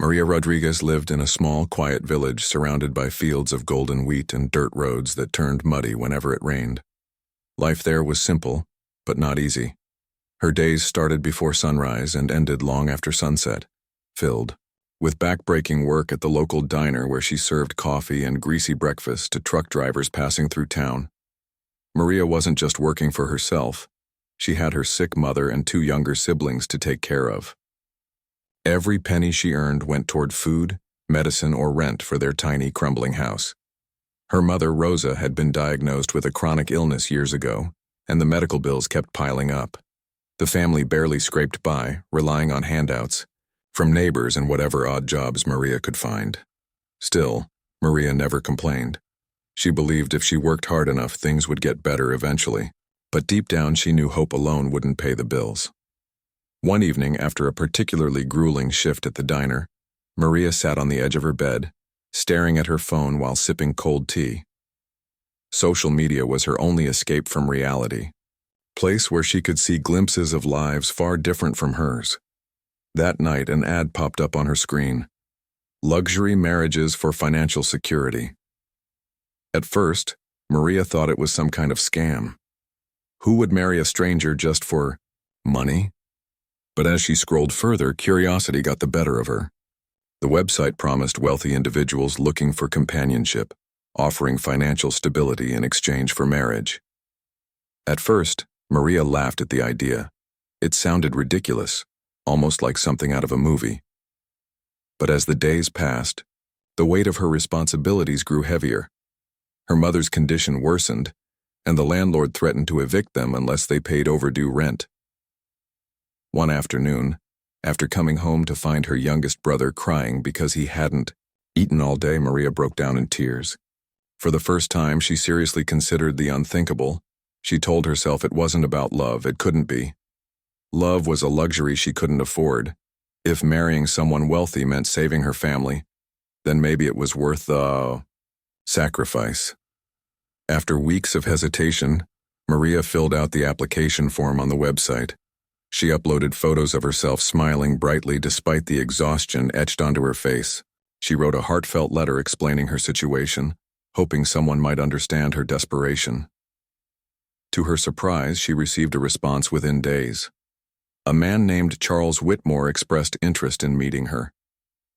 Maria Rodriguez lived in a small, quiet village surrounded by fields of golden wheat and dirt roads that turned muddy whenever it rained. Life there was simple, but not easy. Her days started before sunrise and ended long after sunset, filled with back-breaking work at the local diner where she served coffee and greasy breakfast to truck drivers passing through town. Maria wasn't just working for herself. She had her sick mother and two younger siblings to take care of. Every penny she earned went toward food, medicine, or rent for their tiny, crumbling house. Her mother, Rosa, had been diagnosed with a chronic illness years ago, and the medical bills kept piling up. The family barely scraped by, relying on handouts from neighbors and whatever odd jobs Maria could find. Still, Maria never complained. She believed if she worked hard enough, things would get better eventually. But deep down, she knew hope alone wouldn't pay the bills. One evening, after a particularly grueling shift at the diner, Maria sat on the edge of her bed, staring at her phone while sipping cold tea. Social media was her only escape from reality, place where she could see glimpses of lives far different from hers. That night, an ad popped up on her screen. Luxury marriages for financial security. At first, Maria thought it was some kind of scam. Who would marry a stranger just for money? But as she scrolled further, curiosity got the better of her. The website promised wealthy individuals looking for companionship, offering financial stability in exchange for marriage. At first, Maria laughed at the idea. It sounded ridiculous, almost like something out of a movie. But as the days passed, the weight of her responsibilities grew heavier. Her mother's condition worsened, and the landlord threatened to evict them unless they paid overdue rent. One afternoon, after coming home to find her youngest brother crying because he hadn't eaten all day, Maria broke down in tears. For the first time, she seriously considered the unthinkable. She told herself it wasn't about love, it couldn't be. Love was a luxury she couldn't afford. If marrying someone wealthy meant saving her family, then maybe it was worth the sacrifice. After weeks of hesitation, Maria filled out the application form on the website. She uploaded photos of herself smiling brightly despite the exhaustion etched onto her face. She wrote a heartfelt letter explaining her situation, hoping someone might understand her desperation. To her surprise, she received a response within days. A man named Charles Whitmore expressed interest in meeting her.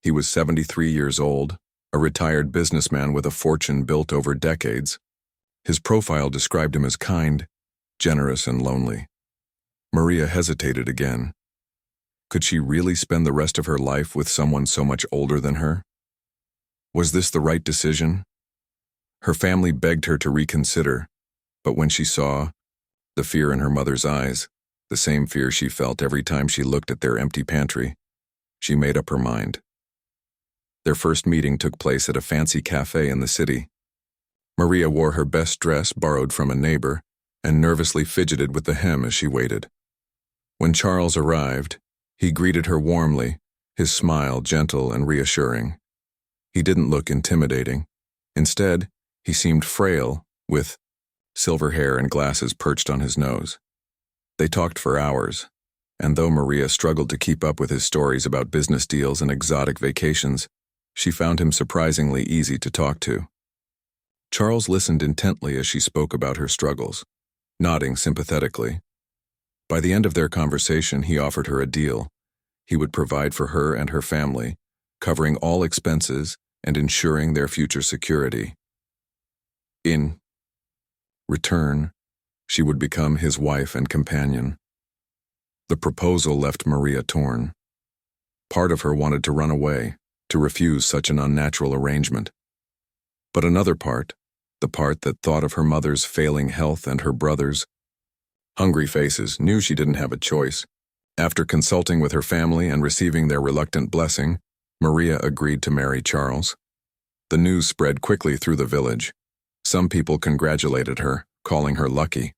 He was 73 years old, a retired businessman with a fortune built over decades. His profile described him as kind, generous, and lonely. Maria hesitated again. Could she really spend the rest of her life with someone so much older than her? Was this the right decision? Her family begged her to reconsider, but when she saw the fear in her mother's eyes, the same fear she felt every time she looked at their empty pantry, she made up her mind. Their first meeting took place at a fancy cafe in the city. Maria wore her best dress borrowed from a neighbor and nervously fidgeted with the hem as she waited. When Charles arrived, he greeted her warmly, his smile gentle and reassuring. He didn't look intimidating. Instead, he seemed frail, with silver hair and glasses perched on his nose. They talked for hours, and though Maria struggled to keep up with his stories about business deals and exotic vacations, she found him surprisingly easy to talk to. Charles listened intently as she spoke about her struggles, nodding sympathetically. By the end of their conversation, he offered her a deal. He would provide for her and her family, covering all expenses and ensuring their future security. In return, she would become his wife and companion. The proposal left Maria torn. Part of her wanted to run away, to refuse such an unnatural arrangement. But another part, the part that thought of her mother's failing health and her brother's hungry faces, knew she didn't have a choice. After consulting with her family and receiving their reluctant blessing, Maria agreed to marry Charles. The news spread quickly through the village. Some people congratulated her, calling her lucky.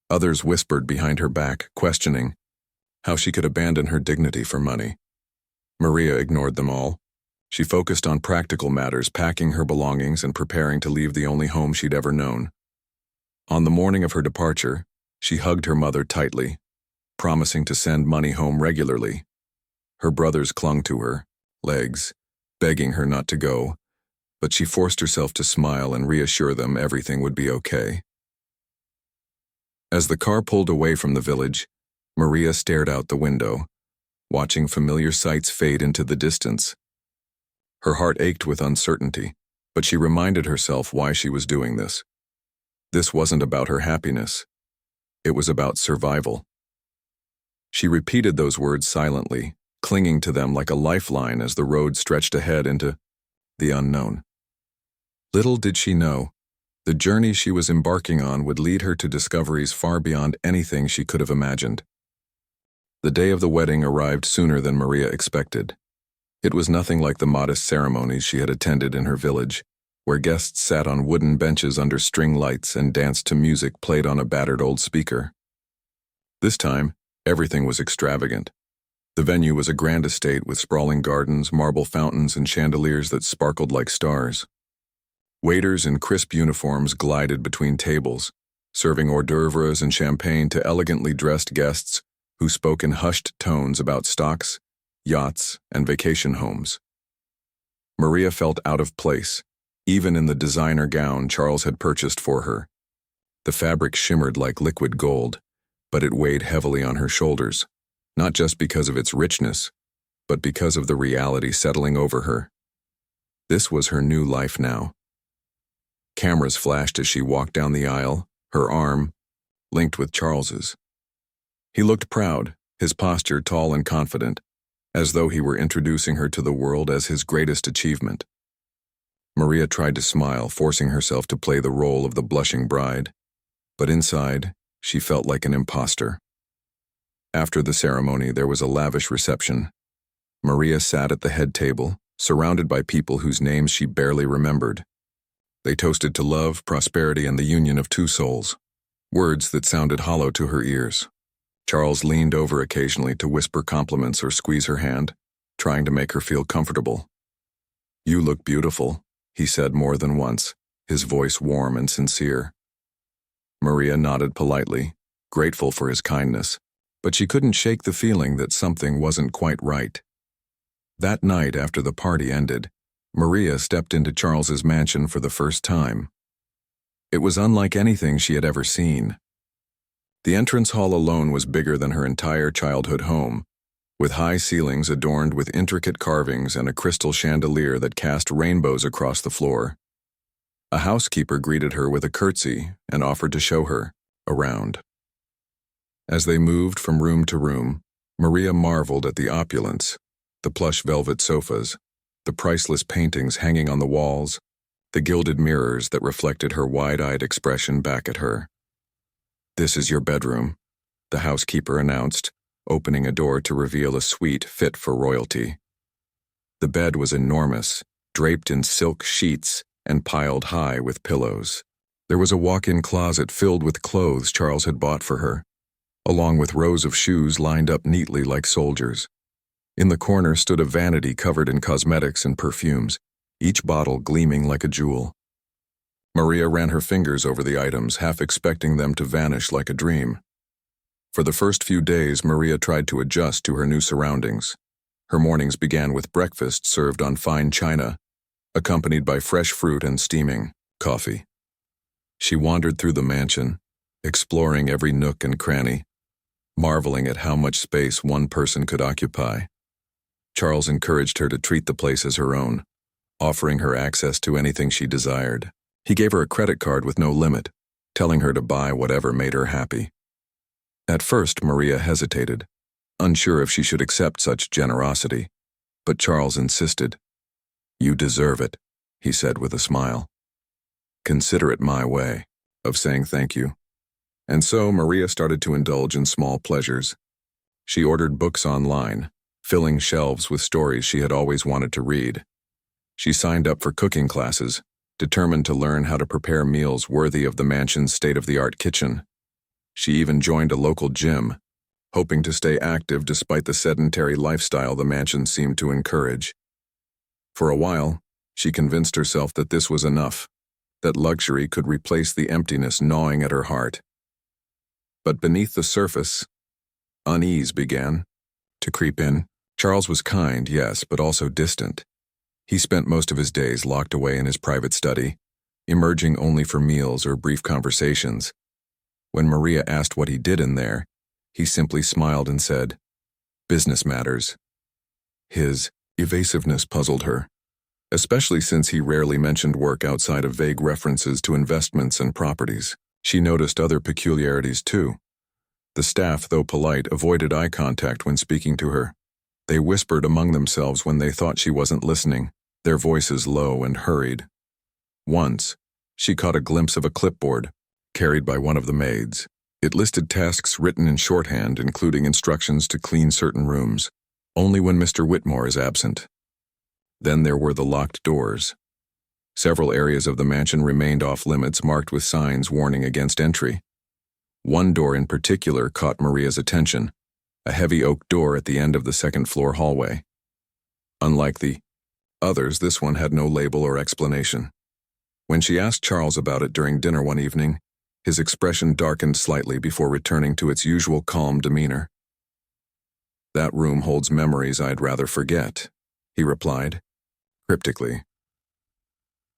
Others whispered behind her back, questioning how she could abandon her dignity for money. Maria ignored them all. She focused on practical matters, packing her belongings and preparing to leave the only home she'd ever known. On the morning of her departure, she hugged her mother tightly, promising to send money home regularly. Her brothers clung to her, legs, begging her not to go, but she forced herself to smile and reassure them everything would be okay. As the car pulled away from the village, Maria stared out the window, watching familiar sights fade into the distance. Her heart ached with uncertainty, but she reminded herself why she was doing this. This wasn't about her happiness. It was about survival. She repeated those words silently, clinging to them like a lifeline as the road stretched ahead into the unknown. Little did she know, the journey she was embarking on would lead her to discoveries far beyond anything she could have imagined. The day of the wedding arrived sooner than Maria expected. It was nothing like the modest ceremonies she had attended in her village, where guests sat on wooden benches under string lights and danced to music played on a battered old speaker. This time, everything was extravagant. The venue was a grand estate with sprawling gardens, marble fountains, and chandeliers that sparkled like stars. Waiters in crisp uniforms glided between tables, serving hors d'oeuvres and champagne to elegantly dressed guests who spoke in hushed tones about stocks, yachts, and vacation homes. Maria felt out of place, even in the designer gown Charles had purchased for her. The fabric shimmered like liquid gold, but it weighed heavily on her shoulders, not just because of its richness, but because of the reality settling over her. This was her new life now. Cameras flashed as she walked down the aisle, her arm linked with Charles's. He looked proud, his posture tall and confident, as though he were introducing her to the world as his greatest achievement. Maria tried to smile, forcing herself to play the role of the blushing bride, but inside, she felt like an imposter. After the ceremony, there was a lavish reception. Maria sat at the head table, surrounded by people whose names she barely remembered. They toasted to love, prosperity, and the union of two souls, words that sounded hollow to her ears. Charles leaned over occasionally to whisper compliments or squeeze her hand, trying to make her feel comfortable. "You look beautiful," he said more than once, his voice warm and sincere. Maria nodded politely, grateful for his kindness, but she couldn't shake the feeling that something wasn't quite right. That night after the party ended, Maria stepped into Charles's mansion for the first time. It was unlike anything she had ever seen. The entrance hall alone was bigger than her entire childhood home, with high ceilings adorned with intricate carvings and a crystal chandelier that cast rainbows across the floor. A housekeeper greeted her with a curtsy and offered to show her around. As they moved from room to room, Maria marveled at the opulence, the plush velvet sofas, the priceless paintings hanging on the walls, the gilded mirrors that reflected her wide-eyed expression back at her. "This is your bedroom," the housekeeper announced, opening a door to reveal a suite fit for royalty. The bed was enormous, draped in silk sheets and piled high with pillows. There was a walk-in closet filled with clothes Charles had bought for her, along with rows of shoes lined up neatly like soldiers. In the corner stood a vanity covered in cosmetics and perfumes, each bottle gleaming like a jewel. Maria ran her fingers over the items, half expecting them to vanish like a dream. For the first few days, Maria tried to adjust to her new surroundings. Her mornings began with breakfast served on fine china, accompanied by fresh fruit and steaming coffee. She wandered through the mansion, exploring every nook and cranny, marveling at how much space one person could occupy. Charles encouraged her to treat the place as her own, offering her access to anything she desired. He gave her a credit card with no limit, telling her to buy whatever made her happy. At first, Maria hesitated, unsure if she should accept such generosity, but Charles insisted. "You deserve it," he said with a smile. "Consider it my way of saying thank you." And so Maria started to indulge in small pleasures. She ordered books online, filling shelves with stories she had always wanted to read. She signed up for cooking classes, determined to learn how to prepare meals worthy of the mansion's state-of-the-art kitchen. She even joined a local gym, hoping to stay active despite the sedentary lifestyle the mansion seemed to encourage. For a while, she convinced herself that this was enough, that luxury could replace the emptiness gnawing at her heart. But beneath the surface, unease began to creep in. Charles was kind, yes, but also distant. He spent most of his days locked away in his private study, emerging only for meals or brief conversations. When Maria asked what he did in there, he simply smiled and said, "Business matters." His evasiveness puzzled her, especially since he rarely mentioned work outside of vague references to investments and properties. She noticed other peculiarities too. The staff, though polite, avoided eye contact when speaking to her. They whispered among themselves when they thought she wasn't listening, their voices low and hurried. Once, she caught a glimpse of a clipboard, carried by one of the maids. It listed tasks written in shorthand, including instructions to clean certain rooms, only when Mr. Whitmore is absent. Then there were the locked doors. Several areas of the mansion remained off-limits, marked with signs warning against entry. One door in particular caught Maria's attention, a heavy oak door at the end of the second-floor hallway. Unlike the others, this one had no label or explanation. When she asked Charles about it during dinner one evening, his expression darkened slightly before returning to its usual calm demeanor. "That room holds memories I'd rather forget," he replied, cryptically.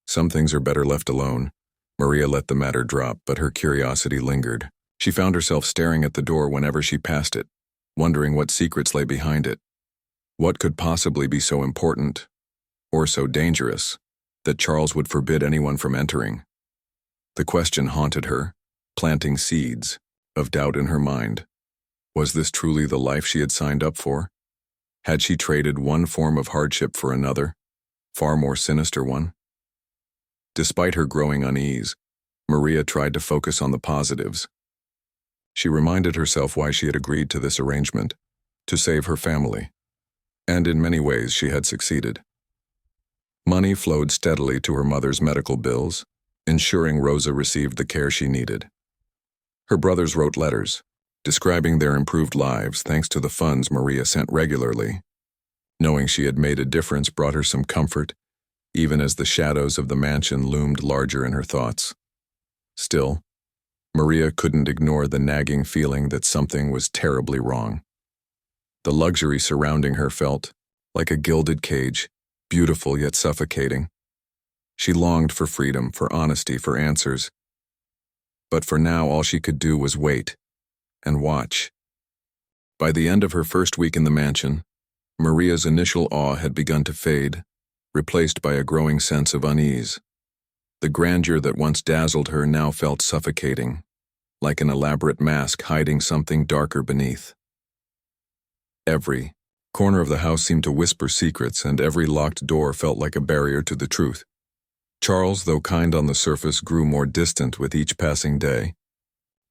Some things are better left alone. Maria let the matter drop, but her curiosity lingered. She found herself staring at the door whenever she passed it, wondering what secrets lay behind it. What could possibly be so important, or so dangerous, that Charles would forbid anyone from entering? The question haunted her, planting seeds of doubt in her mind. Was this truly the life she had signed up for? Had she traded one form of hardship for another, far more sinister one? Despite her growing unease, Maria tried to focus on the positives. She reminded herself why she had agreed to this arrangement, to save her family. And in many ways she had succeeded. Money flowed steadily to her mother's medical bills, ensuring Rosa received the care she needed. Her brothers wrote letters, describing their improved lives thanks to the funds Maria sent regularly. Knowing she had made a difference brought her some comfort, even as the shadows of the mansion loomed larger in her thoughts. Still, Maria couldn't ignore the nagging feeling that something was terribly wrong. The luxury surrounding her felt like a gilded cage, beautiful yet suffocating. She longed for freedom, for honesty, for answers. But for now, all she could do was wait and watch. By the end of her first week in the mansion, Maria's initial awe had begun to fade, replaced by a growing sense of unease. The grandeur that once dazzled her now felt suffocating, like an elaborate mask hiding something darker beneath. Every corner of the house seemed to whisper secrets, and every locked door felt like a barrier to the truth. Charles, though kind on the surface, grew more distant with each passing day.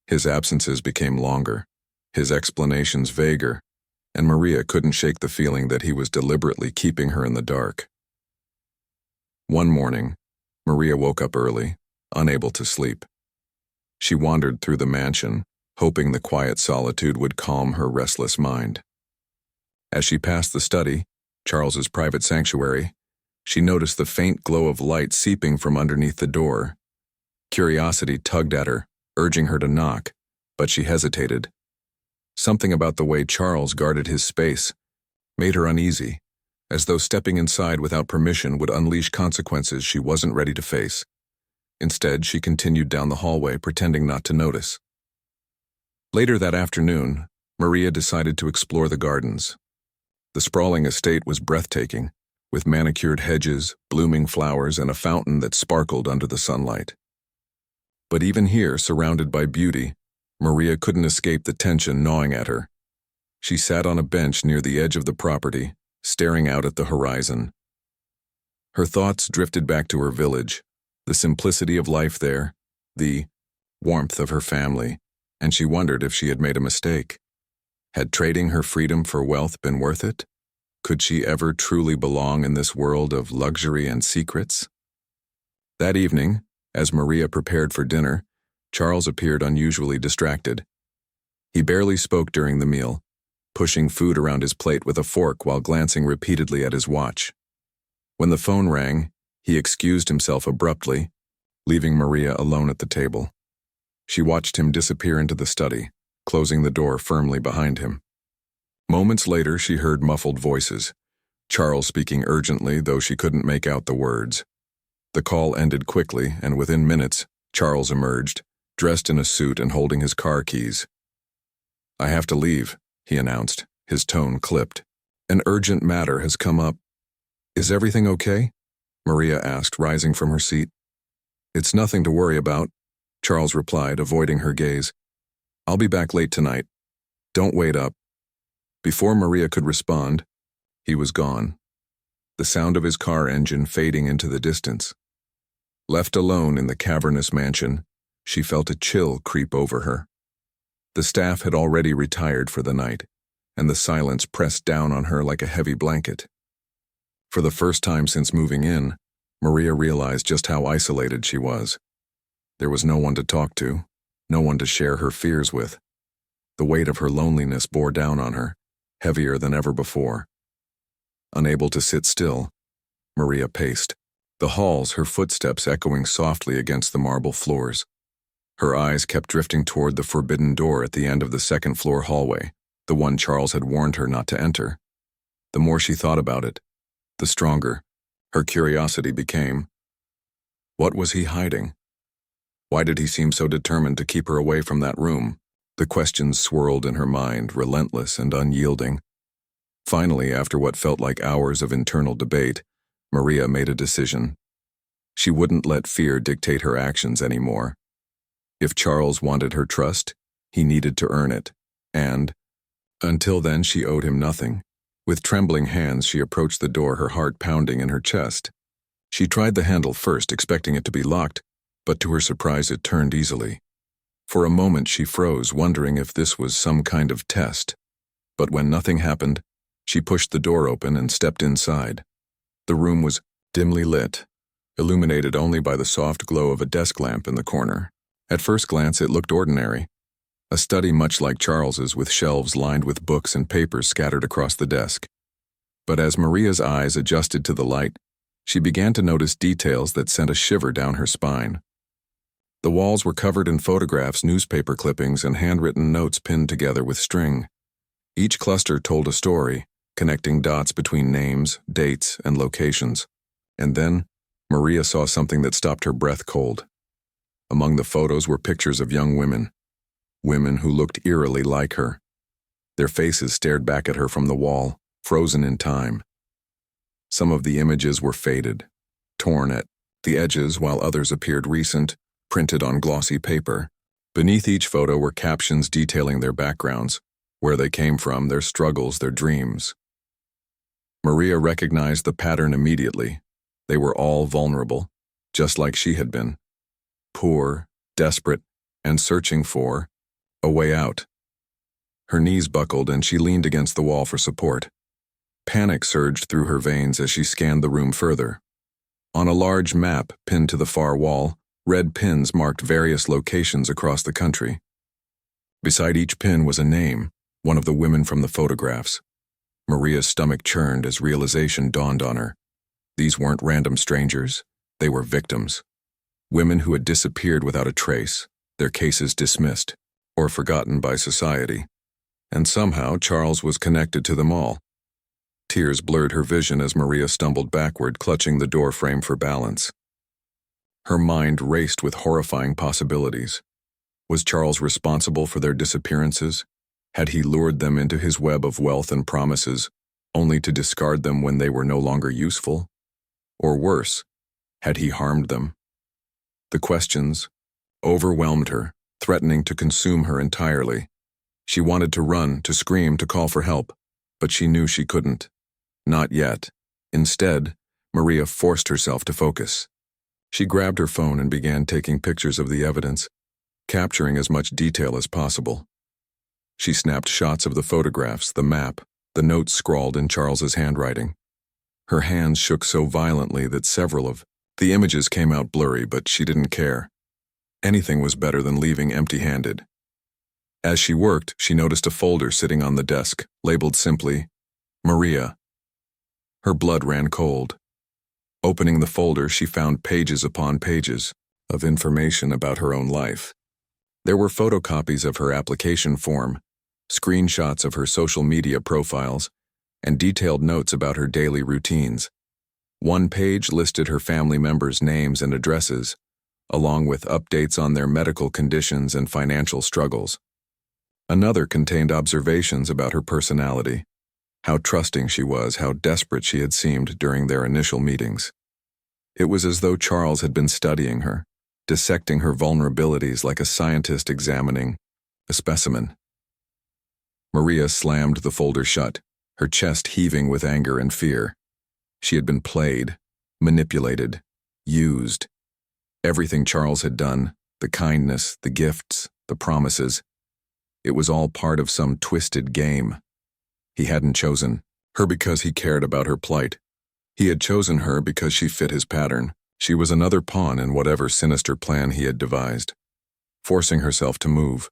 His absences became longer, his explanations vaguer, and Maria couldn't shake the feeling that he was deliberately keeping her in the dark. One morning, Maria woke up early, unable to sleep. She wandered through the mansion, hoping the quiet solitude would calm her restless mind. As she passed the study, Charles's private sanctuary, she noticed the faint glow of light seeping from underneath the door. Curiosity tugged at her, urging her to knock, but she hesitated. Something about the way Charles guarded his space made her uneasy, as though stepping inside without permission would unleash consequences she wasn't ready to face. Instead, she continued down the hallway, pretending not to notice. Later that afternoon, Maria decided to explore the gardens. The sprawling estate was breathtaking, with manicured hedges, blooming flowers, and a fountain that sparkled under the sunlight. But even here, surrounded by beauty, Maria couldn't escape the tension gnawing at her. She sat on a bench near the edge of the property, staring out at the horizon. Her thoughts drifted back to her village, the simplicity of life there, the warmth of her family, and she wondered if she had made a mistake. Had trading her freedom for wealth been worth it? Could she ever truly belong in this world of luxury and secrets? That evening, as Maria prepared for dinner, Charles appeared unusually distracted. He barely spoke during the meal, pushing food around his plate with a fork while glancing repeatedly at his watch. When the phone rang, he excused himself abruptly, leaving Maria alone at the table. She watched him disappear into the study, closing the door firmly behind him. Moments later, she heard muffled voices, Charles speaking urgently, though she couldn't make out the words. The call ended quickly, and within minutes, Charles emerged, dressed in a suit and holding his car keys. "I have to leave," he announced, his tone clipped. "An urgent matter has come up." "Is everything okay?" Maria asked, rising from her seat. "It's nothing to worry about," Charles replied, avoiding her gaze. "I'll be back late tonight. Don't wait up." Before Maria could respond, he was gone, the sound of his car engine fading into the distance. Left alone in the cavernous mansion, she felt a chill creep over her. The staff had already retired for the night, and the silence pressed down on her like a heavy blanket. For the first time since moving in, Maria realized just how isolated she was. There was no one to talk to, no one to share her fears with. The weight of her loneliness bore down on her, heavier than ever before. Unable to sit still, Maria paced, the halls, her footsteps echoing softly against the marble floors. Her eyes kept drifting toward the forbidden door at the end of the second-floor hallway, the one Charles had warned her not to enter. The more she thought about it, the stronger her curiosity became. What was he hiding? Why did he seem so determined to keep her away from that room? The questions swirled in her mind, relentless and unyielding. Finally, after what felt like hours of internal debate, Maria made a decision. She wouldn't let fear dictate her actions anymore. If Charles wanted her trust, he needed to earn it, and, until then, she owed him nothing. With trembling hands, she approached the door, her heart pounding in her chest. She tried the handle first, expecting it to be locked, but to her surprise it turned easily. For a moment she froze, wondering if this was some kind of test. But when nothing happened, she pushed the door open and stepped inside. The room was dimly lit, illuminated only by the soft glow of a desk lamp in the corner. At first glance it looked ordinary. A study much like Charles's, with shelves lined with books and papers scattered across the desk. But as Maria's eyes adjusted to the light, she began to notice details that sent a shiver down her spine. The walls were covered in photographs, newspaper clippings, and handwritten notes pinned together with string. Each cluster told a story, connecting dots between names, dates, and locations. And then, Maria saw something that stopped her breath cold. Among the photos were pictures of young women who looked eerily like her. Their faces stared back at her from the wall, frozen in time. Some of the images were faded, torn at the edges, while others appeared recent, printed on glossy paper. Beneath each photo were captions detailing their backgrounds, where they came from, their struggles, their dreams. Maria recognized the pattern immediately. They were all vulnerable, just like she had been. Poor, desperate, and searching for a way out. Her knees buckled and she leaned against the wall for support. Panic surged through her veins as she scanned the room further. On a large map pinned to the far wall, red pins marked various locations across the country. Beside each pin was a name, one of the women from the photographs. Maria's stomach churned as realization dawned on her. These weren't random strangers, they were victims. Women who had disappeared without a trace, their cases dismissed, or forgotten by society. And somehow Charles was connected to them all. Tears blurred her vision as Maria stumbled backward, clutching the door frame for balance. Her mind raced with horrifying possibilities. Was Charles responsible for their disappearances? Had he lured them into his web of wealth and promises, only to discard them when they were no longer useful? Or worse, had he harmed them? The questions overwhelmed her, threatening to consume her entirely. She wanted to run, to scream, to call for help, but she knew she couldn't. Not yet. Instead, Maria forced herself to focus. She grabbed her phone and began taking pictures of the evidence, capturing as much detail as possible. She snapped shots of the photographs, the map, the notes scrawled in Charles's handwriting. Her hands shook so violently that several of the images came out blurry, but she didn't care. Anything was better than leaving empty-handed. As she worked, she noticed a folder sitting on the desk, labeled simply, Maria. Her blood ran cold. Opening the folder, she found pages upon pages of information about her own life. There were photocopies of her application form, screenshots of her social media profiles, and detailed notes about her daily routines. One page listed her family members' names and addresses, along with updates on their medical conditions and financial struggles. Another contained observations about her personality, how trusting she was, how desperate she had seemed during their initial meetings. It was as though Charles had been studying her, dissecting her vulnerabilities like a scientist examining a specimen. Maria slammed the folder shut, her chest heaving with anger and fear. She had been played, manipulated, used. Everything Charles had done, the kindness, the gifts, the promises, it was all part of some twisted game. He hadn't chosen her because he cared about her plight. He had chosen her because she fit his pattern. She was another pawn in whatever sinister plan he had devised. Forcing herself to move,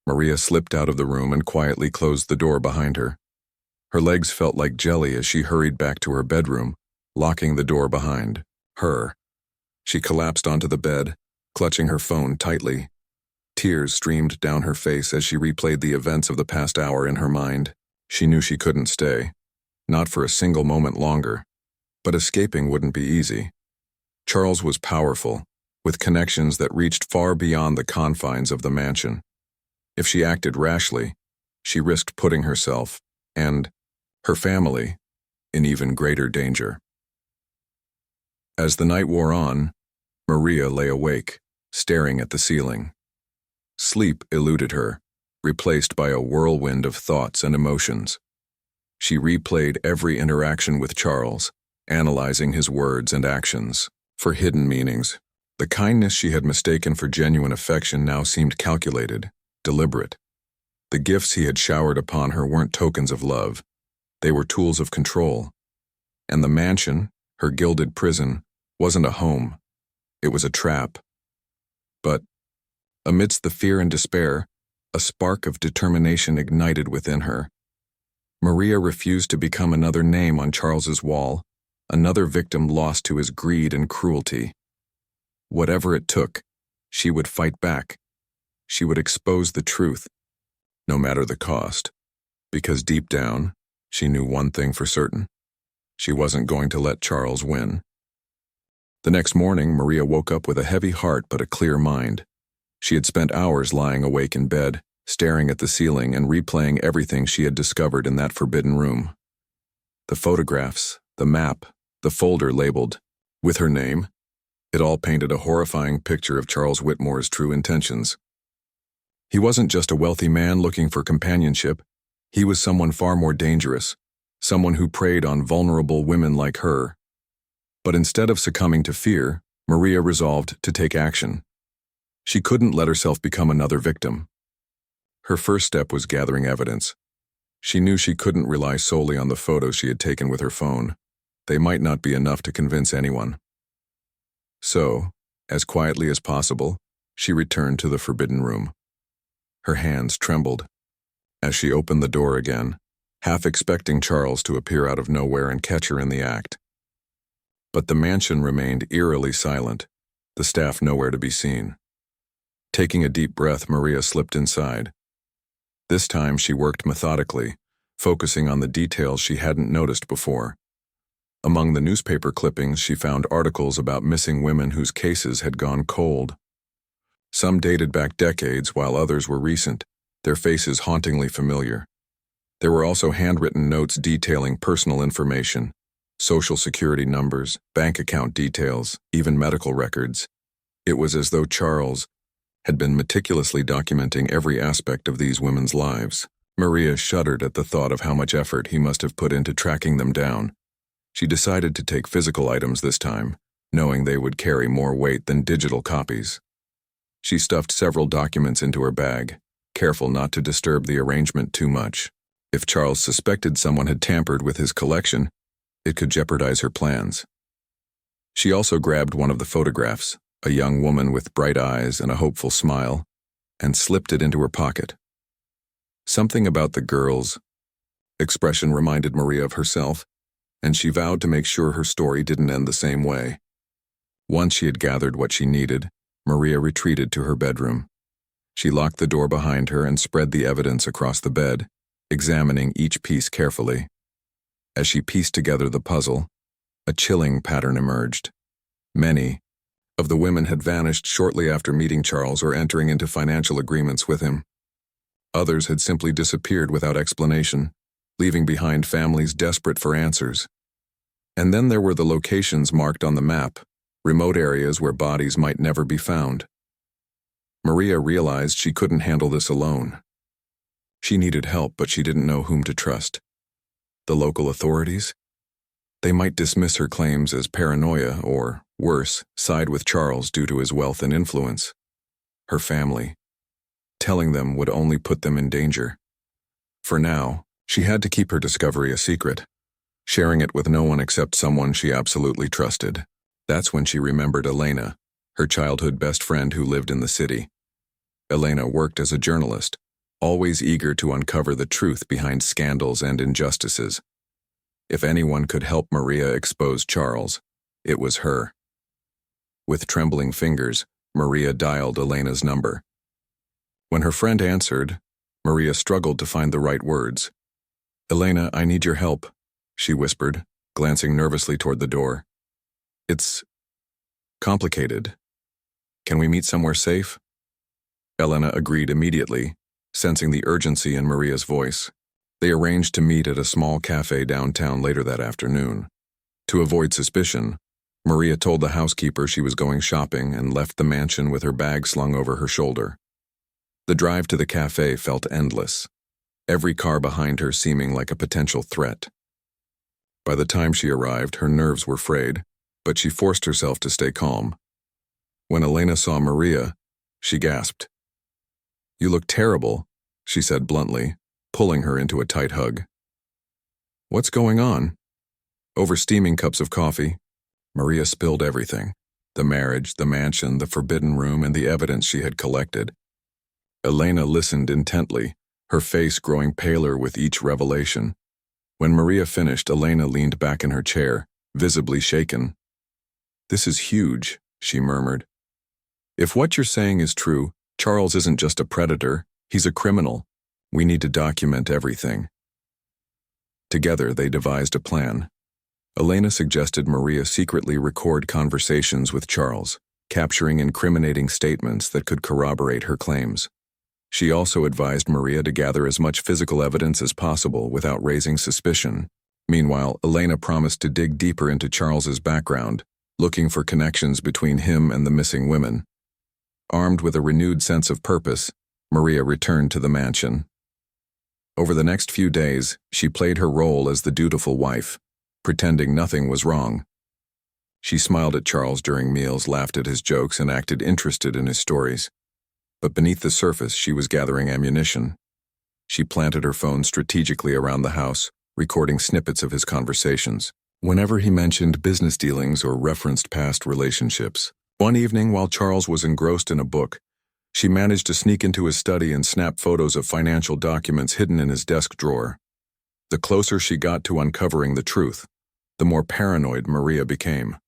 Maria slipped out of the room and quietly closed the door behind her. Her legs felt like jelly as she hurried back to her bedroom, locking the door behind her. She collapsed onto the bed, clutching her phone tightly. Tears streamed down her face as she replayed the events of the past hour in her mind. She knew she couldn't stay, not for a single moment longer. But escaping wouldn't be easy. Charles was powerful, with connections that reached far beyond the confines of the mansion. If she acted rashly, she risked putting herself, and her family, in even greater danger. As the night wore on, Maria lay awake, staring at the ceiling. Sleep eluded her, replaced by a whirlwind of thoughts and emotions. She replayed every interaction with Charles, analyzing his words and actions for hidden meanings. The kindness she had mistaken for genuine affection now seemed calculated, deliberate. The gifts he had showered upon her weren't tokens of love. They were tools of control. And the mansion, her gilded prison, wasn't a home. It was a trap. But amidst the fear and despair, a spark of determination ignited within her. Maria refused to become another name on Charles's wall, another victim lost to his greed and cruelty. Whatever it took, she would fight back. She would expose the truth, no matter the cost. Because deep down, she knew one thing for certain. She wasn't going to let Charles win. The next morning, Maria woke up with a heavy heart but a clear mind. She had spent hours lying awake in bed, staring at the ceiling and replaying everything she had discovered in that forbidden room. The photographs, the map, the folder labeled with her name. It all painted a horrifying picture of Charles Whitmore's true intentions. He wasn't just a wealthy man looking for companionship. He was someone far more dangerous, someone who preyed on vulnerable women like her. But instead of succumbing to fear, Maria resolved to take action. She couldn't let herself become another victim. Her first step was gathering evidence. She knew she couldn't rely solely on the photos she had taken with her phone. They might not be enough to convince anyone. So, as quietly as possible, she returned to the forbidden room. Her hands trembled as she opened the door again, half expecting Charles to appear out of nowhere and catch her in the act. But the mansion remained eerily silent, the staff nowhere to be seen. Taking a deep breath, Maria slipped inside. This time she worked methodically, focusing on the details she hadn't noticed before. Among the newspaper clippings, she found articles about missing women whose cases had gone cold. Some dated back decades, while others were recent, their faces hauntingly familiar. There were also handwritten notes detailing personal information, social security numbers, bank account details, even medical records. It was as though Charles had been meticulously documenting every aspect of these women's lives. Maria shuddered at the thought of how much effort he must have put into tracking them down. She decided to take physical items this time, knowing they would carry more weight than digital copies. She stuffed several documents into her bag, careful not to disturb the arrangement too much. If Charles suspected someone had tampered with his collection, it could jeopardize her plans. She also grabbed one of the photographs, a young woman with bright eyes and a hopeful smile, and slipped it into her pocket. Something about the girl's expression reminded Maria of herself, and she vowed to make sure her story didn't end the same way. Once she had gathered what she needed, Maria retreated to her bedroom. She locked the door behind her and spread the evidence across the bed, examining each piece carefully. As she pieced together the puzzle, a chilling pattern emerged. Many of the women had vanished shortly after meeting Charles or entering into financial agreements with him. Others had simply disappeared without explanation, leaving behind families desperate for answers. And then there were the locations marked on the map, remote areas where bodies might never be found. Maria realized she couldn't handle this alone. She needed help, but she didn't know whom to trust. The local authorities? They might dismiss her claims as paranoia or, worse, side with Charles due to his wealth and influence. Her family. Telling them would only put them in danger. For now, she had to keep her discovery a secret, sharing it with no one except someone she absolutely trusted. That's when she remembered Elena, her childhood best friend who lived in the city. Elena worked as a journalist, always eager to uncover the truth behind scandals and injustices. If anyone could help Maria expose Charles, it was her. With trembling fingers, Maria dialed Elena's number. When her friend answered, Maria struggled to find the right words. "Elena, I need your help," she whispered, glancing nervously toward the door. "It's complicated. Can we meet somewhere safe?" Elena agreed immediately, sensing the urgency in Maria's voice. They arranged to meet at a small cafe downtown later that afternoon. To avoid suspicion, Maria told the housekeeper she was going shopping and left the mansion with her bag slung over her shoulder. The drive to the cafe felt endless, every car behind her seeming like a potential threat. By the time she arrived, her nerves were frayed, but she forced herself to stay calm. When Elena saw Maria, she gasped. "You look terrible," she said bluntly, pulling her into a tight hug. "What's going on?" Over steaming cups of coffee, Maria spilled everything: the marriage, the mansion, the forbidden room, and the evidence she had collected. Elena listened intently, her face growing paler with each revelation. When Maria finished, Elena leaned back in her chair, visibly shaken. "This is huge," she murmured. "If what you're saying is true, Charles isn't just a predator, he's a criminal. We need to document everything." Together, they devised a plan. Elena suggested Maria secretly record conversations with Charles, capturing incriminating statements that could corroborate her claims. She also advised Maria to gather as much physical evidence as possible without raising suspicion. Meanwhile, Elena promised to dig deeper into Charles's background, looking for connections between him and the missing women. Armed with a renewed sense of purpose, Maria returned to the mansion. Over the next few days, she played her role as the dutiful wife, pretending nothing was wrong. She smiled at Charles during meals, laughed at his jokes, and acted interested in his stories. But beneath the surface, she was gathering ammunition. She planted her phone strategically around the house, recording snippets of his conversations. Whenever he mentioned business dealings or referenced past relationships. One evening, while Charles was engrossed in a book, she managed to sneak into his study and snap photos of financial documents hidden in his desk drawer. The closer she got to uncovering the truth, the more paranoid Maria became.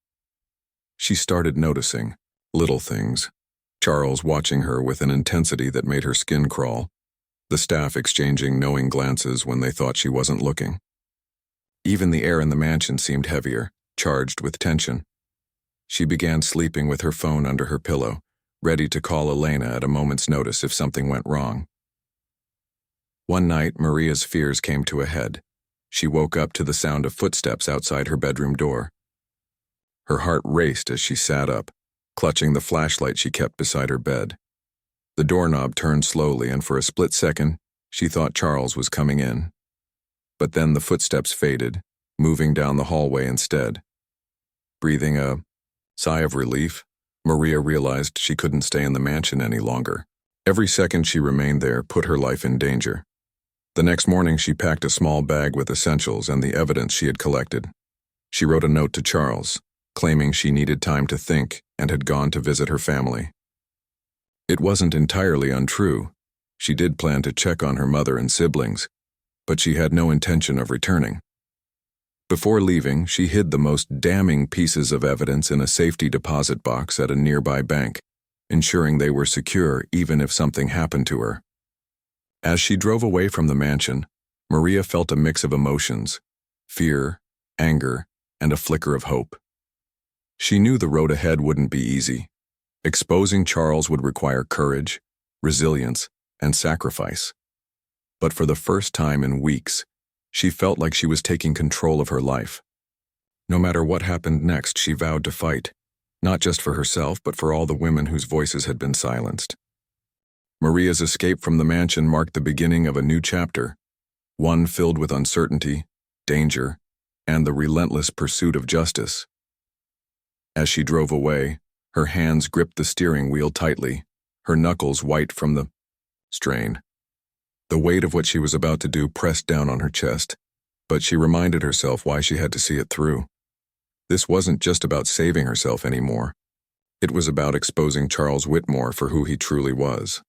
She started noticing little things. Charles watching her with an intensity that made her skin crawl, the staff exchanging knowing glances when they thought she wasn't looking. Even the air in the mansion seemed heavier, charged with tension. She began sleeping with her phone under her pillow, ready to call Elena at a moment's notice if something went wrong. One night, Maria's fears came to a head. She woke up to the sound of footsteps outside her bedroom door. Her heart raced as she sat up, clutching the flashlight she kept beside her bed. The doorknob turned slowly, and for a split second, she thought Charles was coming in. But then the footsteps faded, moving down the hallway instead. Breathing a sigh of relief, Maria realized she couldn't stay in the mansion any longer. Every second she remained there put her life in danger. The next morning, she packed a small bag with essentials and the evidence she had collected. She wrote a note to Charles, claiming she needed time to think and had gone to visit her family. It wasn't entirely untrue. She did plan to check on her mother and siblings, but she had no intention of returning. Before leaving, she hid the most damning pieces of evidence in a safety deposit box at a nearby bank, ensuring they were secure even if something happened to her. As she drove away from the mansion, Maria felt a mix of emotions: fear, anger, and a flicker of hope. She knew the road ahead wouldn't be easy. Exposing Charles would require courage, resilience, and sacrifice. But for the first time in weeks, she felt like she was taking control of her life. No matter what happened next, she vowed to fight, not just for herself, but for all the women whose voices had been silenced. Maria's escape from the mansion marked the beginning of a new chapter, one filled with uncertainty, danger, and the relentless pursuit of justice. As she drove away, her hands gripped the steering wheel tightly, her knuckles white from the strain. The weight of what she was about to do pressed down on her chest, but she reminded herself why she had to see it through. This wasn't just about saving herself anymore. It was about exposing Charles Whitmore for who he truly was,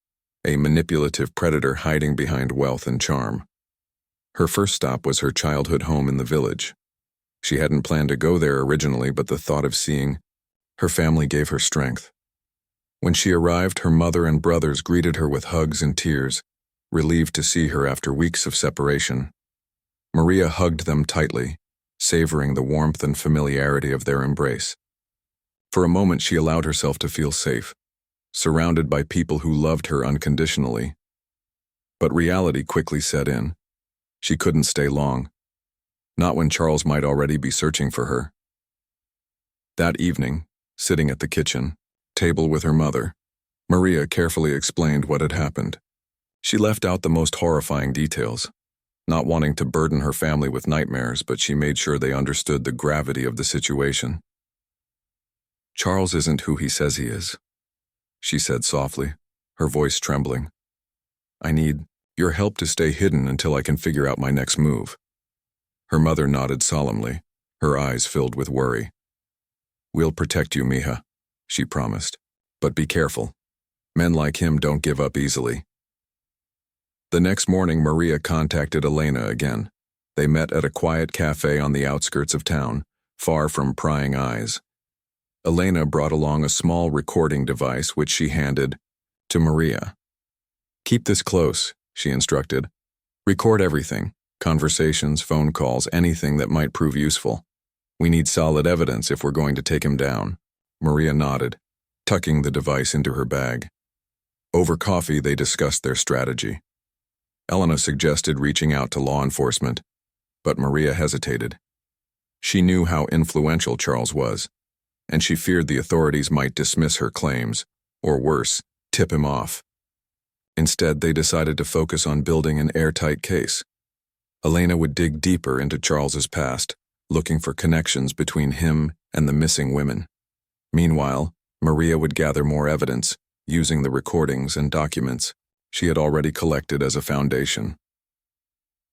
a manipulative predator hiding behind wealth and charm. Her first stop was her childhood home in the village. She hadn't planned to go there originally, but the thought of seeing her family gave her strength. When she arrived, her mother and brothers greeted her with hugs and tears, relieved to see her after weeks of separation. Maria hugged them tightly, savoring the warmth and familiarity of their embrace. For a moment, she allowed herself to feel safe, surrounded by people who loved her unconditionally. But reality quickly set in. She couldn't stay long. Not when Charles might already be searching for her. That evening, sitting at the kitchen table with her mother, Maria carefully explained what had happened. She left out the most horrifying details, not wanting to burden her family with nightmares, but she made sure they understood the gravity of the situation. "Charles isn't who he says he is," she said softly, her voice trembling. "I need your help to stay hidden until I can figure out my next move." Her mother nodded solemnly, her eyes filled with worry. "We'll protect you, mija," she promised. "But be careful. Men like him don't give up easily." The next morning, Maria contacted Elena again. They met at a quiet cafe on the outskirts of town, far from prying eyes. Elena brought along a small recording device which she handed to Maria. "Keep this close," she instructed. "Record everything, conversations, phone calls, anything that might prove useful. We need solid evidence if we're going to take him down." Maria nodded, tucking the device into her bag. Over coffee, they discussed their strategy. Elena suggested reaching out to law enforcement, but Maria hesitated. She knew how influential Charles was, and she feared the authorities might dismiss her claims, or worse, tip him off. Instead, they decided to focus on building an airtight case. Elena would dig deeper into Charles's past, looking for connections between him and the missing women. Meanwhile, Maria would gather more evidence, using the recordings and documents she had already collected as a foundation.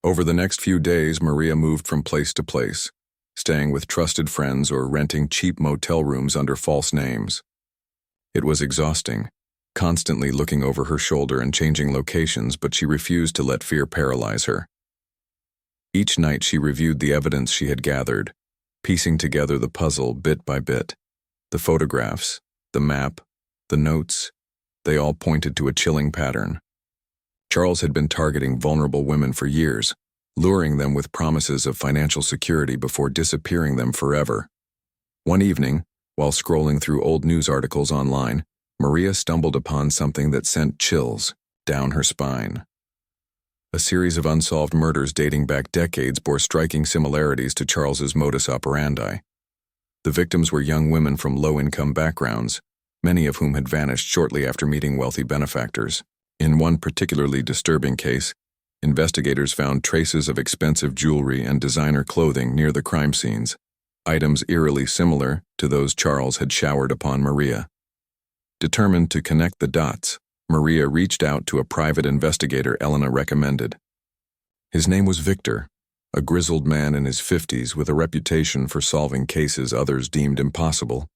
Over the next few days, Maria moved from place to place, staying with trusted friends or renting cheap motel rooms under false names. It was exhausting, constantly looking over her shoulder and changing locations, but she refused to let fear paralyze her. Each night she reviewed the evidence she had gathered, piecing together the puzzle bit by bit. The photographs, the map, the notes, they all pointed to a chilling pattern. Charles had been targeting vulnerable women for years, luring them with promises of financial security before disappearing them forever. One evening, while scrolling through old news articles online, Maria stumbled upon something that sent chills down her spine. A series of unsolved murders dating back decades bore striking similarities to Charles's modus operandi. The victims were young women from low-income backgrounds, many of whom had vanished shortly after meeting wealthy benefactors. In one particularly disturbing case, investigators found traces of expensive jewelry and designer clothing near the crime scenes, items eerily similar to those Charles had showered upon Maria. Determined to connect the dots, Maria reached out to a private investigator Elena recommended. His name was Victor, a grizzled man in his 50s with a reputation for solving cases others deemed impossible.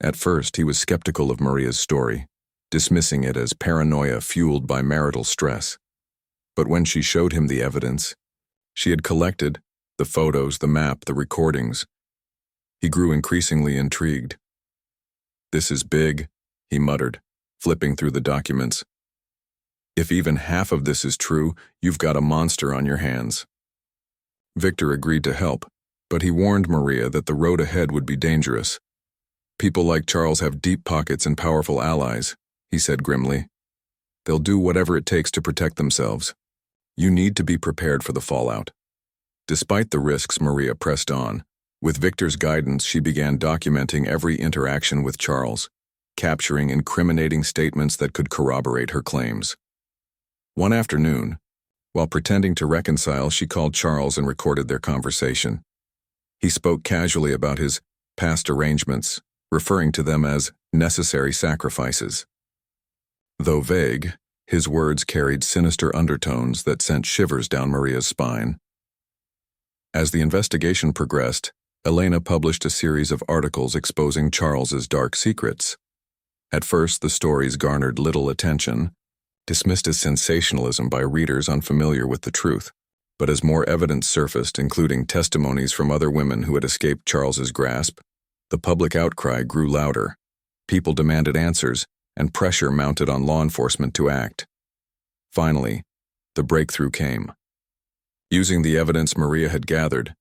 At first, he was skeptical of Maria's story, dismissing it as paranoia fueled by marital stress. But when she showed him the evidence she had collected, the photos, the map, the recordings, he grew increasingly intrigued. "This is big," he muttered. flipping through the documents. "If even half of this is true, you've got a monster on your hands." Victor agreed to help, but he warned Maria that the road ahead would be dangerous. "People like Charles have deep pockets and powerful allies," he said grimly. "They'll do whatever it takes to protect themselves. You need to be prepared for the fallout." Despite the risks, Maria pressed on. With Victor's guidance, she began documenting every interaction with Charles, capturing incriminating statements that could corroborate her claims. One afternoon, while pretending to reconcile, she called Charles and recorded their conversation. He spoke casually about his past arrangements, referring to them as necessary sacrifices. Though vague, his words carried sinister undertones that sent shivers down Maria's spine. As the investigation progressed, Elena published a series of articles exposing Charles's dark secrets. At first, the stories garnered little attention, dismissed as sensationalism by readers unfamiliar with the truth. But as more evidence surfaced, including testimonies from other women who had escaped Charles's grasp, the public outcry grew louder. People demanded answers, and pressure mounted on law enforcement to act. Finally, the breakthrough came. Using the evidence Maria had gathered,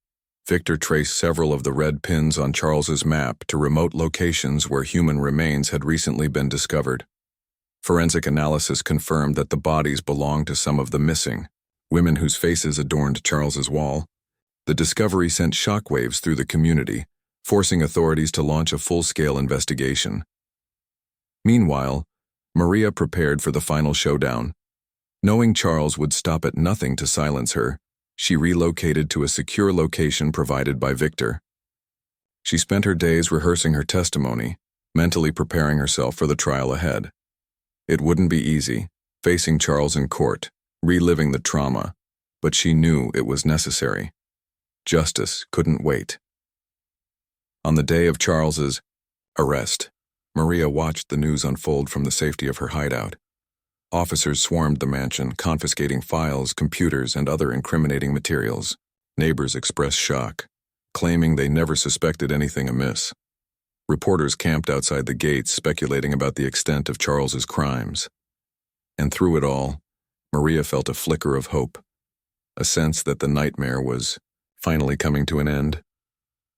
Victor traced several of the red pins on Charles's map to remote locations where human remains had recently been discovered. Forensic analysis confirmed that the bodies belonged to some of the missing women whose faces adorned Charles's wall. The discovery sent shockwaves through the community, forcing authorities to launch a full-scale investigation. Meanwhile, Maria prepared for the final showdown. Knowing Charles would stop at nothing to silence her, she relocated to a secure location provided by Victor. She spent her days rehearsing her testimony, mentally preparing herself for the trial ahead. It wouldn't be easy, facing Charles in court, reliving the trauma, but she knew it was necessary. Justice couldn't wait. On the day of Charles's arrest, Maria watched the news unfold from the safety of her hideout. Officers swarmed the mansion, confiscating files, computers, and other incriminating materials. Neighbors expressed shock, claiming they never suspected anything amiss. Reporters camped outside the gates, speculating about the extent of Charles's crimes. And through it all, Maria felt a flicker of hope, a sense that the nightmare was finally coming to an end.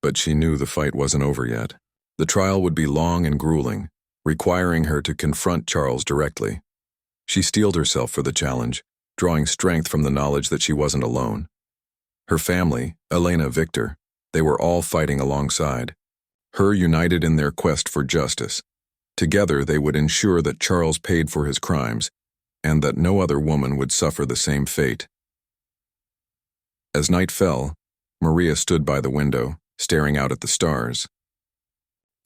But she knew the fight wasn't over yet. The trial would be long and grueling, requiring her to confront Charles directly. She steeled herself for the challenge, drawing strength from the knowledge that she wasn't alone. Her family, Elena, Victor, they were all fighting alongside her, united in their quest for justice. Together, they would ensure that Charles paid for his crimes, and that no other woman would suffer the same fate. As night fell, Maria stood by the window, staring out at the stars.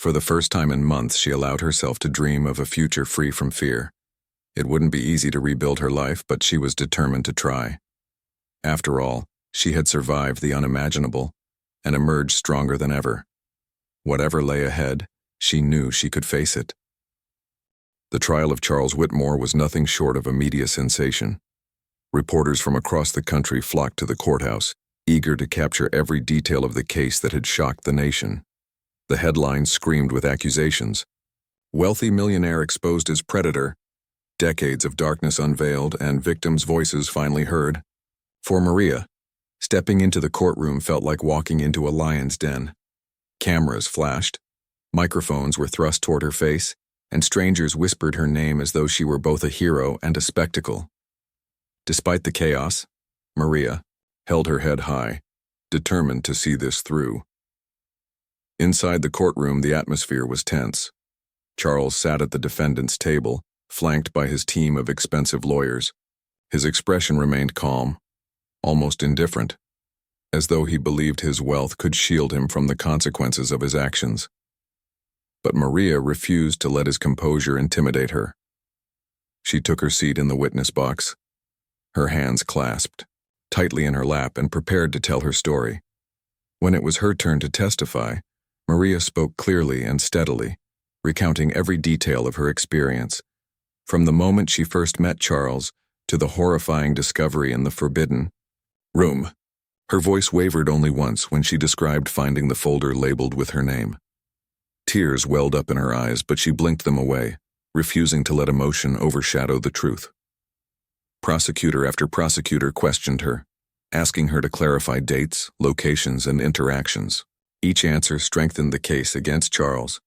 For the first time in months, she allowed herself to dream of a future free from fear. It wouldn't be easy to rebuild her life, but she was determined to try. After all, she had survived the unimaginable and emerged stronger than ever. Whatever lay ahead, she knew she could face it. The trial of Charles Whitmore was nothing short of a media sensation. Reporters from across the country flocked to the courthouse, eager to capture every detail of the case that had shocked the nation. The headlines screamed with accusations. Wealthy millionaire exposed as predator, decades of darkness unveiled, and victims' voices finally heard. For Maria, stepping into the courtroom felt like walking into a lion's den. Cameras flashed, microphones were thrust toward her face, and strangers whispered her name as though she were both a hero and a spectacle. Despite the chaos, Maria held her head high, determined to see this through. Inside the courtroom, the atmosphere was tense. Charles sat at the defendant's table, flanked by his team of expensive lawyers. His expression remained calm, almost indifferent, as though he believed his wealth could shield him from the consequences of his actions. But Maria refused to let his composure intimidate her. She took her seat in the witness box, her hands clasped tightly in her lap, and prepared to tell her story. When it was her turn to testify, Maria spoke clearly and steadily, recounting every detail of her experience, from the moment she first met Charles to the horrifying discovery in the forbidden room. Her voice wavered only once when she described finding the folder labeled with her name. Tears welled up in her eyes, but she blinked them away, refusing to let emotion overshadow the truth. Prosecutor after prosecutor questioned her, asking her to clarify dates, locations, and interactions. Each answer strengthened the case against Charles,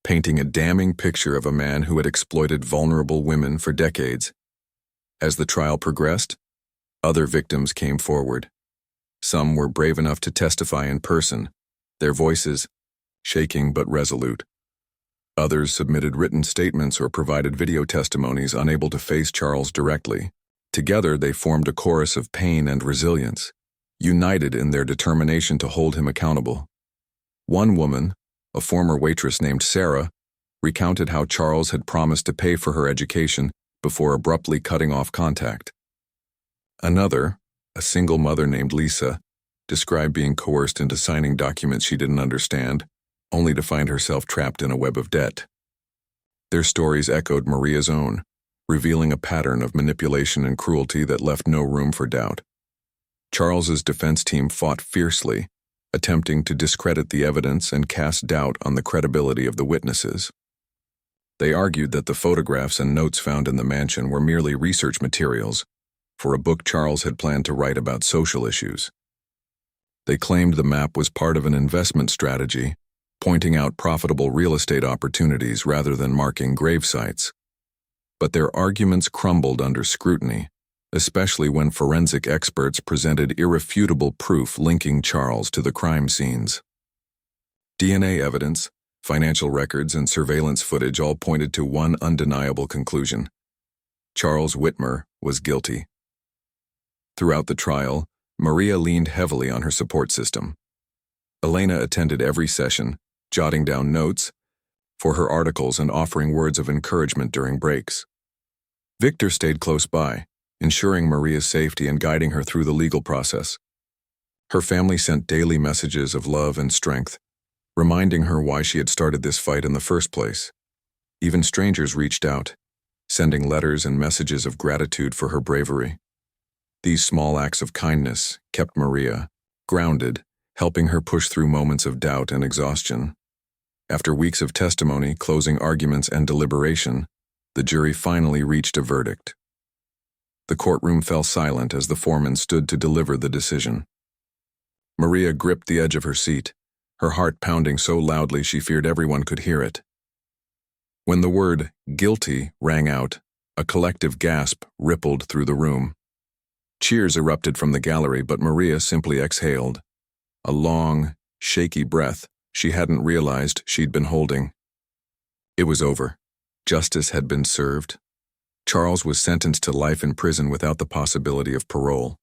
painting a damning picture of a man who had exploited vulnerable women for decades. As the trial progressed, other victims came forward. Some were brave enough to testify in person, their voices shaking but resolute. Others submitted written statements or provided video testimonies unable to face Charles directly. Together, they formed a chorus of pain and resilience, united in their determination to hold him accountable. One woman, a former waitress named Sarah, recounted how Charles had promised to pay for her education before abruptly cutting off contact. Another, a single mother named Lisa, described being coerced into signing documents she didn't understand, only to find herself trapped in a web of debt. Their stories echoed Maria's own, revealing a pattern of manipulation and cruelty that left no room for doubt. Charles's defense team fought fiercely, attempting to discredit the evidence and cast doubt on the credibility of the witnesses. They argued that the photographs and notes found in the mansion were merely research materials for a book Charles had planned to write about social issues. They claimed the map was part of an investment strategy, pointing out profitable real estate opportunities rather than marking grave sites. But their arguments crumbled under scrutiny, especially when forensic experts presented irrefutable proof linking Charles to the crime scenes. DNA evidence, financial records, and surveillance footage all pointed to one undeniable conclusion: Charles Whitmer was guilty. Throughout the trial, Maria leaned heavily on her support system. Elena attended every session, jotting down notes for her articles and offering words of encouragement during breaks. Victor stayed close by, ensuring Maria's safety and guiding her through the legal process. Her family sent daily messages of love and strength, reminding her why she had started this fight in the first place. Even strangers reached out, sending letters and messages of gratitude for her bravery. These small acts of kindness kept Maria grounded, helping her push through moments of doubt and exhaustion. After weeks of testimony, closing arguments, and deliberation, the jury finally reached a verdict. The courtroom fell silent as the foreman stood to deliver the decision. Maria gripped the edge of her seat, her heart pounding so loudly she feared everyone could hear it. When the word "guilty" rang out, a collective gasp rippled through the room. Cheers erupted from the gallery, but Maria simply exhaled, a long, shaky breath she hadn't realized she'd been holding. It was over. Justice had been served. Charles was sentenced to life in prison without the possibility of parole.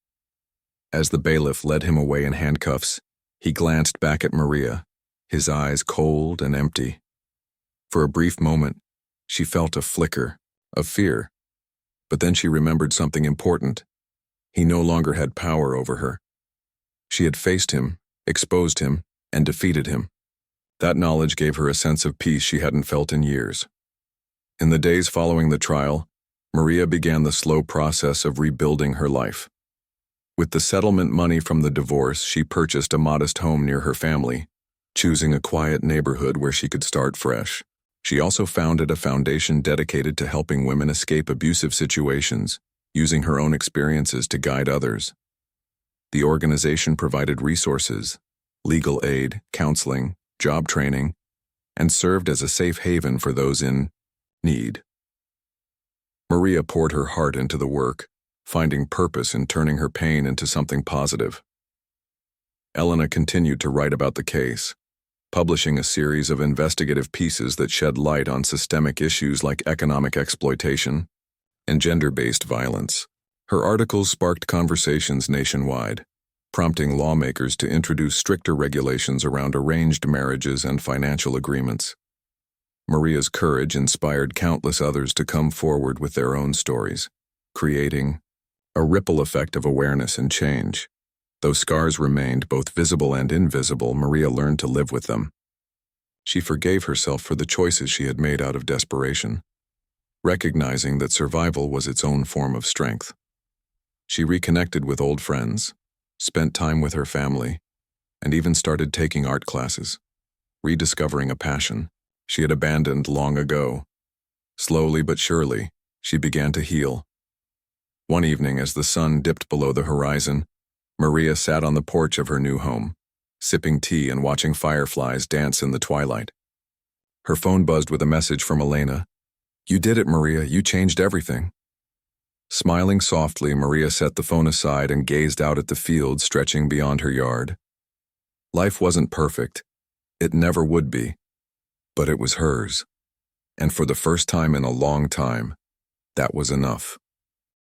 As the bailiff led him away in handcuffs, he glanced back at Maria, his eyes cold and empty. For a brief moment, she felt a flicker of fear, but then she remembered something important. He no longer had power over her. She had faced him, exposed him, and defeated him. That knowledge gave her a sense of peace she hadn't felt in years. In the days following the trial, Maria began the slow process of rebuilding her life. With the settlement money from the divorce, she purchased a modest home near her family, choosing a quiet neighborhood where she could start fresh. She also founded a foundation dedicated to helping women escape abusive situations, using her own experiences to guide others. The organization provided resources, legal aid, counseling, job training, and served as a safe haven for those in need. Maria poured her heart into the work, finding purpose in turning her pain into something positive. Elena continued to write about the case, publishing a series of investigative pieces that shed light on systemic issues like economic exploitation and gender-based violence. Her articles sparked conversations nationwide, prompting lawmakers to introduce stricter regulations around arranged marriages and financial agreements. Maria's courage inspired countless others to come forward with their own stories, creating a ripple effect of awareness and change. Though scars remained both visible and invisible, Maria learned to live with them. She forgave herself for the choices she had made out of desperation, recognizing that survival was its own form of strength. She reconnected with old friends, spent time with her family, and even started taking art classes, rediscovering a passion she had abandoned long ago. Slowly but surely, she began to heal. One evening, as the sun dipped below the horizon, Maria sat on the porch of her new home, sipping tea and watching fireflies dance in the twilight. Her phone buzzed with a message from Elena. "You did it, Maria. You changed everything." Smiling softly, Maria set the phone aside and gazed out at the field stretching beyond her yard. Life wasn't perfect. It never would be. But it was hers. And for the first time in a long time, that was enough.